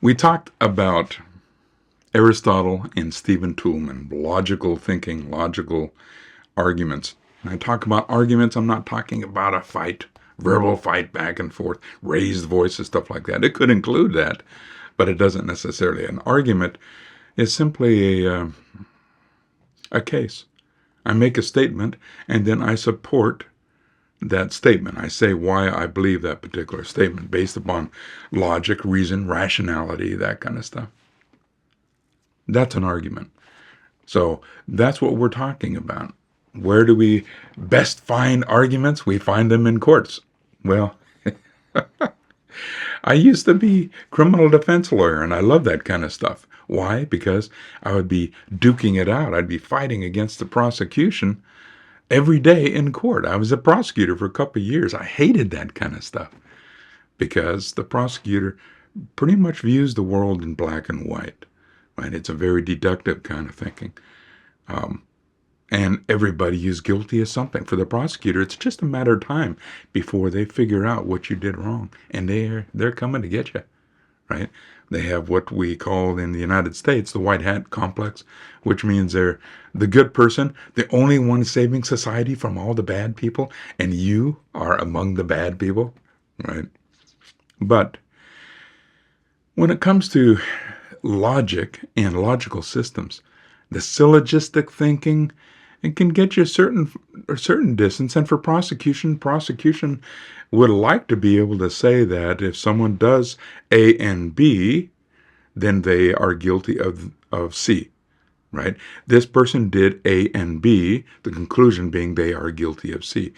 We talked about Aristotle and Stephen Toulmin, logical thinking, logical arguments. When I talk about arguments, I'm not talking about a fight, verbal fight back and forth, raised voices, stuff like that. It could include that, but it doesn't necessarily. An argument is simply a case. I make a statement, and then I support that statement. I say why I believe that particular statement based upon logic, reason, rationality, that kind of stuff. That's an argument. So that's what we're talking about. Where do we best find arguments? We find them in courts. Well, I used to be criminal defense lawyer, and I love that kind of stuff. Why? Because I would be duking it out. I'd be fighting against the prosecution every day in court. I was a prosecutor for a couple of years. I hated that kind of stuff because the prosecutor pretty much views the world in black and white. Right? It's a very deductive kind of thinking. And everybody is guilty of something. For the prosecutor, it's just a matter of time before they figure out what you did wrong. And they're coming to get you, right? They have what we call in the United States the white hat complex, which means they're the good person, the only one saving society from all the bad people, and you are among the bad people, right? But when it comes to logic and logical systems, the syllogistic thinking, it can get you a certain distance. And for prosecution would like to be able to say that if someone does A and B, then they are guilty of C, right? This person did A and B, the conclusion being they are guilty of C.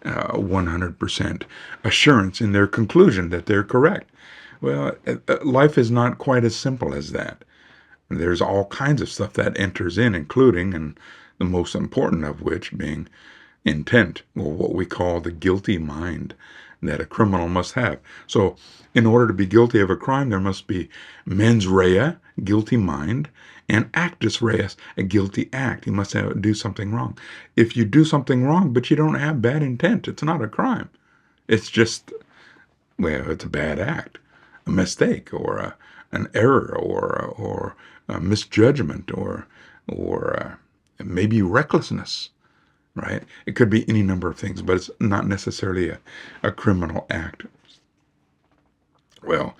100% assurance in their conclusion that they're correct. Well, life is not quite as simple as that. There's all kinds of stuff that enters in, including, and the most important of which being intent, or what we call the guilty mind that a criminal must have. So in order to be guilty of a crime, there must be mens rea, guilty mind, and actus reus, a guilty act. You must do something wrong. If you do something wrong, but you don't have bad intent, it's not a crime. It's just, well, it's a bad act, a mistake, or an error, or a misjudgment, or maybe recklessness, right? It could be any number of things, but it's not necessarily a criminal act. Well,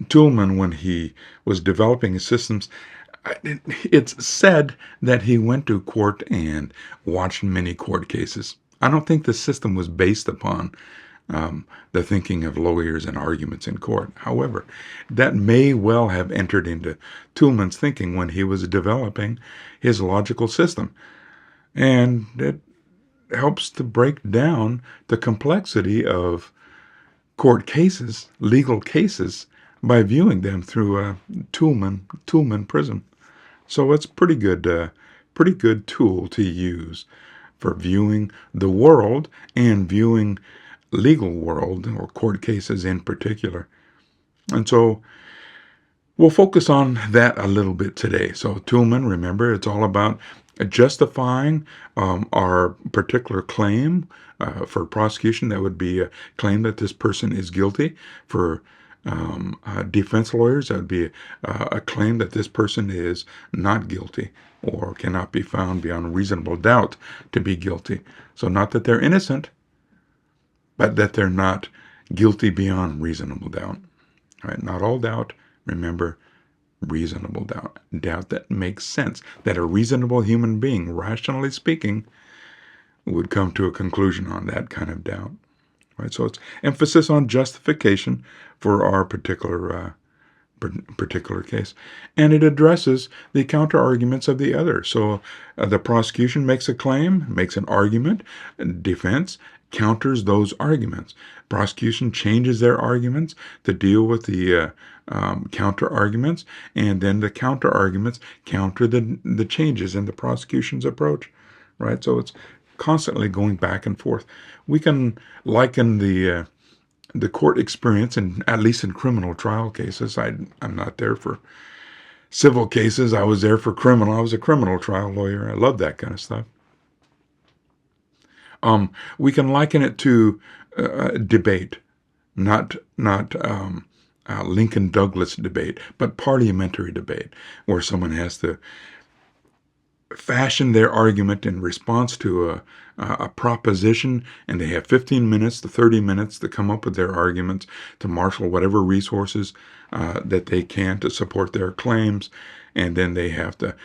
Toulmin, when he was developing his systems, it's said that he went to court and watched many court cases. I don't think the system was based upon the thinking of lawyers and arguments in court. However, that may well have entered into Toulmin's thinking when he was developing his logical system. And it helps to break down the complexity of court cases, legal cases, by viewing them through a Toulmin prism. So it's pretty good tool to use for viewing the world and viewing legal world or court cases in particular. And so we'll focus on that a little bit today. So Toulmin, remember, it's all about justifying our particular claim. For prosecution, that would be a claim that this person is guilty. For defense lawyers, that would be a claim that this person is not guilty or cannot be found beyond reasonable doubt to be guilty. So not that they're innocent, but that they're not guilty beyond reasonable doubt. Right? Not all doubt, remember, reasonable doubt. Doubt that makes sense, that a reasonable human being, rationally speaking, would come to a conclusion on that kind of doubt. Right? So it's emphasis on justification for our particular case. And it addresses the counter-arguments of the other. So the prosecution makes a claim, makes an argument, defense counters those arguments. Prosecution changes their arguments to deal with the counter-arguments, and then the counter-arguments counter the changes in the prosecution's approach. Right? So it's constantly going back and forth. We can liken the court experience, and at least in criminal trial cases. I'm not there for civil cases. I was there for criminal. I was a criminal trial lawyer. I love that kind of stuff. We can liken it to debate, not Lincoln Douglas debate, but parliamentary debate, where someone has to fashion their argument in response to a proposition, and they have 15 minutes to 30 minutes to come up with their arguments, to marshal whatever resources that they can to support their claims, and then they have to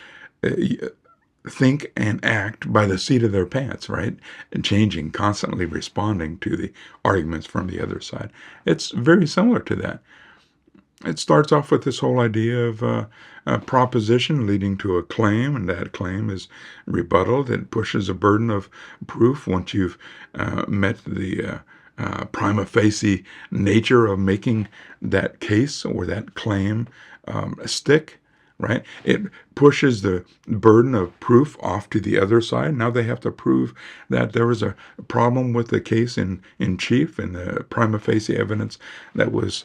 think and act by the seat of their pants, right? And changing, constantly responding to the arguments from the other side. It's very similar to that. It starts off with this whole idea of a proposition leading to a claim, and that claim is rebutted. It pushes a burden of proof once you've met the prima facie nature of making that case or that claim stick, right? It pushes the burden of proof off to the other side. Now they have to prove that there was a problem with the case in chief and the prima facie evidence that was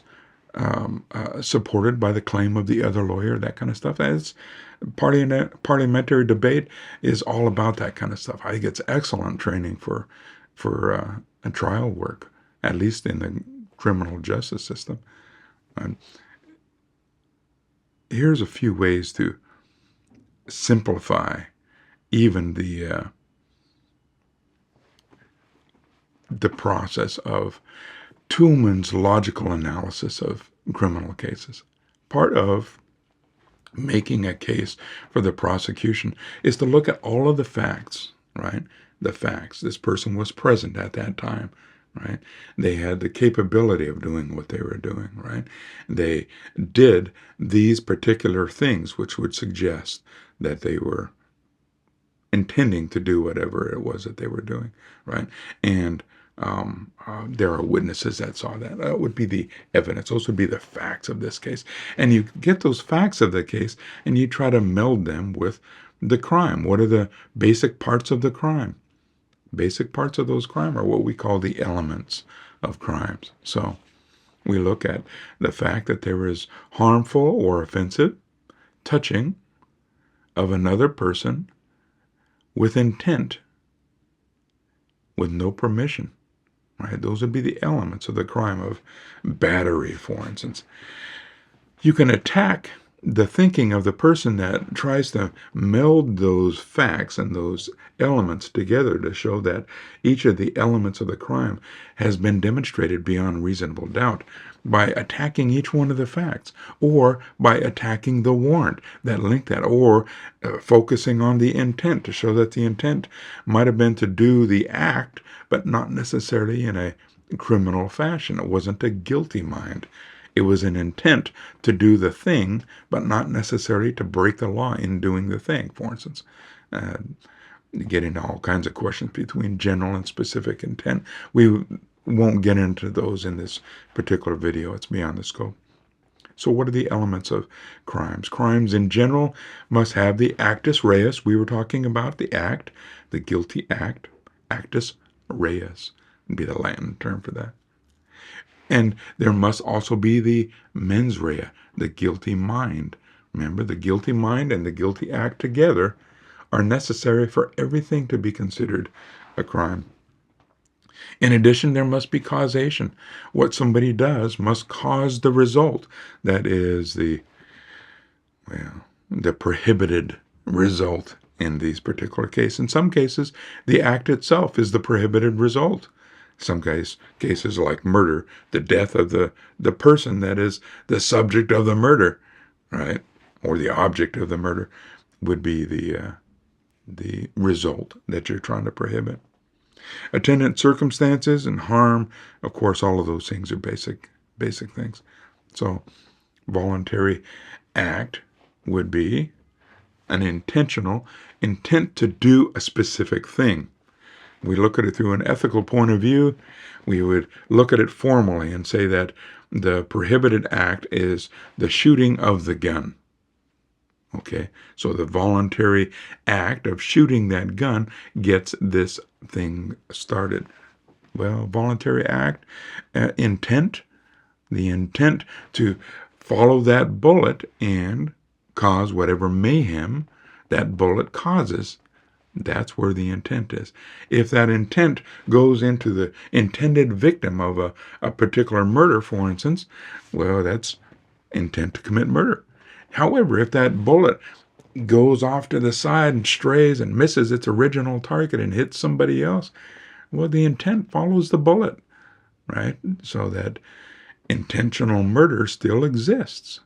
supported by the claim of the other lawyer, that kind of stuff. As parliamentary debate is all about that kind of stuff. I think it's excellent training for a trial work, at least in the criminal justice system. And here's a few ways to simplify even the process of Toulmin's logical analysis of criminal cases. Part of making a case for the prosecution is to look at all of the facts, right? The facts. This person was present at that time, right? They had the capability of doing what they were doing, right? They did these particular things, which would suggest that they were intending to do whatever it was that they were doing, right? And there are witnesses that saw that. That would be the evidence. Those would be the facts of this case. And you get those facts of the case and you try to meld them with the crime. What are the basic parts of the crime? Basic parts of those crime are what we call the elements of crimes. So we look at the fact that there is harmful or offensive touching of another person with intent, with no permission. Right? Those would be the elements of the crime of battery, for instance. You can attack the thinking of the person that tries to meld those facts and those elements together to show that each of the elements of the crime has been demonstrated beyond reasonable doubt by attacking each one of the facts, or by attacking the warrant that linked that, or focusing on the intent to show that the intent might have been to do the act, but not necessarily in a criminal fashion. It wasn't a guilty mind. It was an intent to do the thing, but not necessarily to break the law in doing the thing, for instance. Get into all kinds of questions between general and specific intent. We won't get into those in this particular video. It's beyond the scope. So what are the elements of crimes? Crimes in general must have the actus reus. We were talking about the act, the guilty act. Actus reus would be the Latin term for that. And there must also be the mens rea, the guilty mind. Remember, the guilty mind and the guilty act together are necessary for everything to be considered a crime. In addition, there must be causation. What somebody does must cause the result. That is the prohibited result in these particular cases. In some cases, the act itself is the prohibited result. Some cases like murder, the death of the person that is the subject of the murder, right, or the object of the murder, would be the result that you're trying to prohibit. Attendant circumstances and harm, of course, all of those things are basic things. So, voluntary act would be an intentional intent to do a specific thing. We look at it through an ethical point of view. We would look at it formally and say that the prohibited act is the shooting of the gun. Okay, so the voluntary act of shooting that gun gets this thing started. Well, voluntary act, intent, the intent to follow that bullet and cause whatever mayhem that bullet causes. That's where the intent is. If that intent goes into the intended victim of a particular murder, for instance, well, that's intent to commit murder. However, if that bullet goes off to the side and strays and misses its original target and hits somebody else, well, the intent follows the bullet, right? So that intentional murder still exists.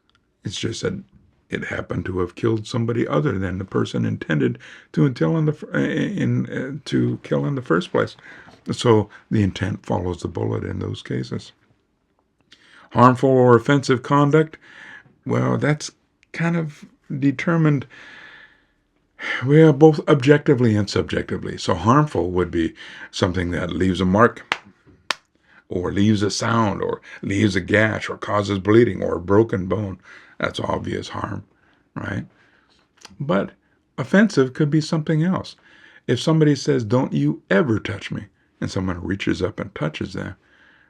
It's just that it happened to have killed somebody other than the person intended to kill in the first place. So the intent follows the bullet in those cases. Harmful or offensive conduct, well, that's kind of determined, well, both objectively and subjectively. So harmful would be something that leaves a mark, or leaves a sound, or leaves a gash, or causes bleeding, or a broken bone. That's obvious harm, right? But offensive could be something else. If somebody says, "Don't you ever touch me," and someone reaches up and touches them,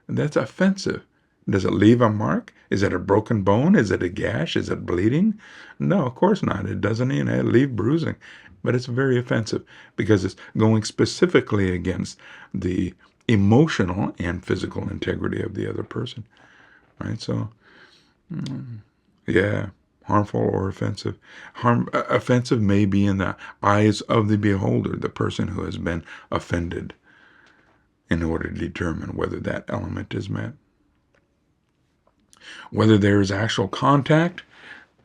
that's offensive. Does it leave a mark? Is it a broken bone? Is it a gash? Is it bleeding? No, of course not. It doesn't even leave bruising. But it's very offensive because it's going specifically against the emotional and physical integrity of the other person, right? So, yeah, harmful or offensive. Offensive may be in the eyes of the beholder, the person who has been offended, in order to determine whether that element is met. Whether there is actual contact,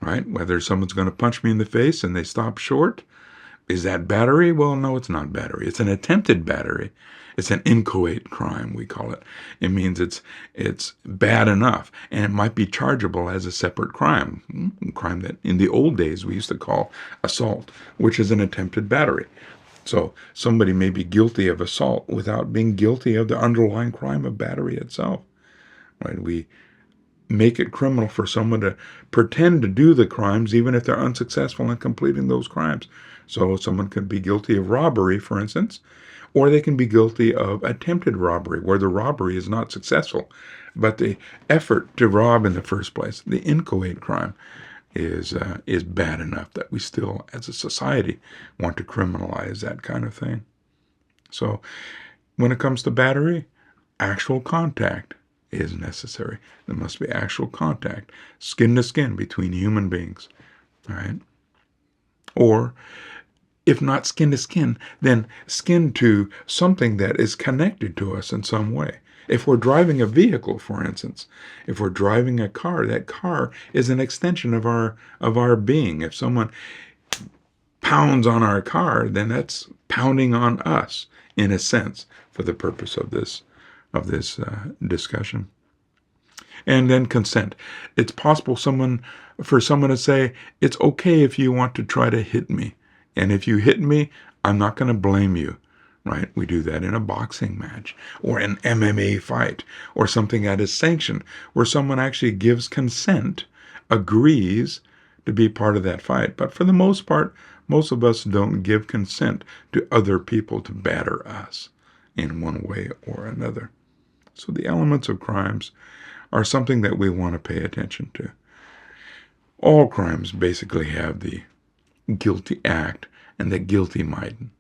right? Whether someone's going to punch me in the face and they stop short. Is that battery? Well, no, it's not battery. It's an attempted battery. It's an inchoate crime, we call it. It means it's bad enough, and it might be chargeable as a separate crime. A crime that in the old days we used to call assault, which is an attempted battery. So somebody may be guilty of assault without being guilty of the underlying crime of battery itself. Right? We make it criminal for someone to pretend to do the crimes even if they're unsuccessful in completing those crimes. So someone could be guilty of robbery, for instance, or they can be guilty of attempted robbery, where the robbery is not successful, but the effort to rob in the first place, the inchoate crime, is bad enough that we still, as a society, want to criminalize that kind of thing. So when it comes to battery, actual contact is necessary. There must be actual contact, skin to skin between human beings, right? Or if not skin to skin, then skin to something that is connected to us in some way. If we're driving a vehicle, for instance, if we're driving a car, that car is an extension of our being. If someone pounds on our car, then that's pounding on us in a sense for the purpose of this discussion. And then consent. It's possible for someone to say, "It's okay if you want to try to hit me. And if you hit me, I'm not going to blame you." Right? We do that in a boxing match or an MMA fight or something that is sanctioned, where someone actually gives consent, agrees to be part of that fight. But for the most part, most of us don't give consent to other people to batter us in one way or another. So the elements of crimes are something that we want to pay attention to. All crimes basically have the guilty act and the guilty mind,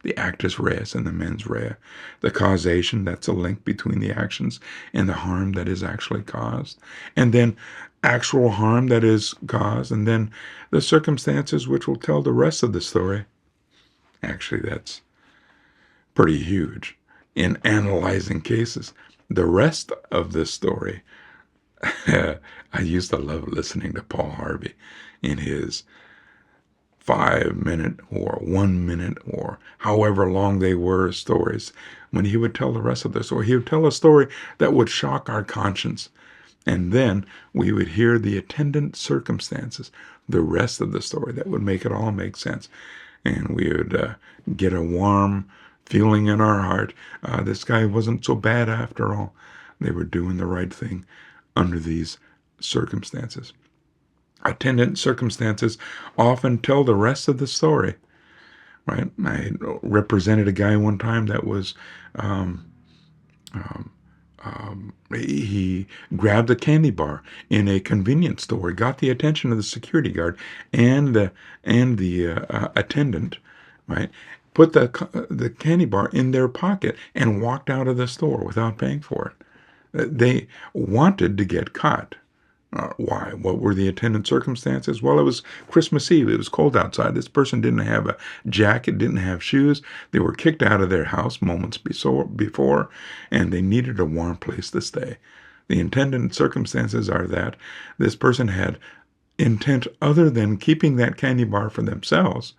the actus reus and the mens rea. The causation, that's a link between the actions and the harm that is actually caused. And then actual harm that is caused. And then the circumstances which will tell the rest of the story. Actually, that's pretty huge in analyzing cases. The rest of the story, I used to love listening to Paul Harvey in his 5-minute or 1 minute or however long they were stories. When he would tell the rest of the story, he would tell a story that would shock our conscience. And then we would hear the attendant circumstances, the rest of the story that would make it all make sense. And we would get a warm feeling in our heart. This guy wasn't so bad after all. They were doing the right thing under these circumstances. Attendant circumstances often tell the rest of the story, right? I represented a guy one time that was, he grabbed a candy bar in a convenience store, got the attention of the security guard and the attendant, right? Put the candy bar in their pocket and walked out of the store without paying for it. They wanted to get caught. Why? What were the attendant circumstances? Well, it was Christmas Eve. It was cold outside. This person didn't have a jacket, didn't have shoes. They were kicked out of their house moments before, and they needed a warm place to stay. The attendant circumstances are that this person had intent other than keeping that candy bar for themselves.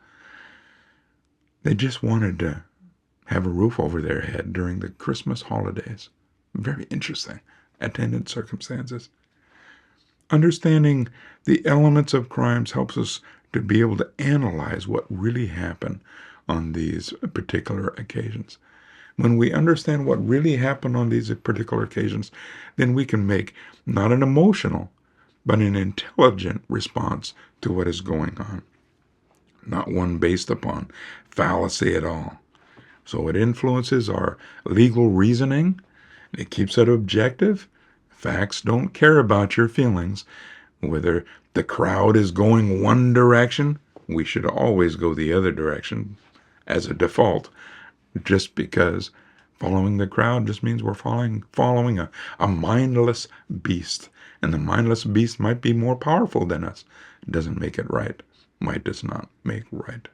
They just wanted to have a roof over their head during the Christmas holidays. Very interesting. Attendant circumstances. Understanding the elements of crimes helps us to be able to analyze what really happened on these particular occasions. When we understand what really happened on these particular occasions, then we can make not an emotional, but an intelligent response to what is going on, not one based upon fallacy at all. So it influences our legal reasoning. It keeps it objective. Facts don't care about your feelings. Whether the crowd is going one direction, we should always go the other direction as a default, just because following the crowd just means we're following a mindless beast. And the mindless beast might be more powerful than us. It doesn't make it right. Might does not make right.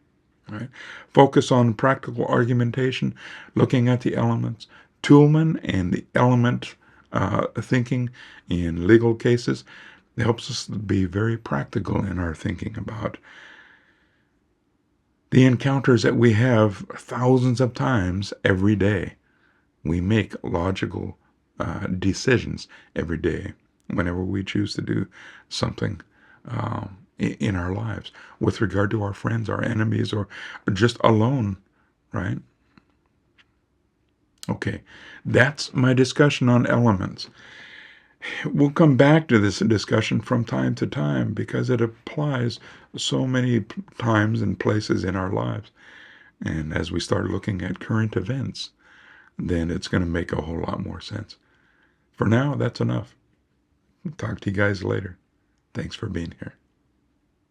Right? Focus on practical argumentation, looking at the elements. Toolman and the element thinking in legal cases helps us to be very practical in our thinking about the encounters that we have thousands of times every day. We make logical decisions every day whenever we choose to do something in our lives with regard to our friends, our enemies, or just alone, right? Okay, that's my discussion on elements. We'll come back to this discussion from time to time because it applies so many times and places in our lives. And as we start looking at current events, then it's going to make a whole lot more sense. For now, that's enough. Talk to you guys later. Thanks for being here.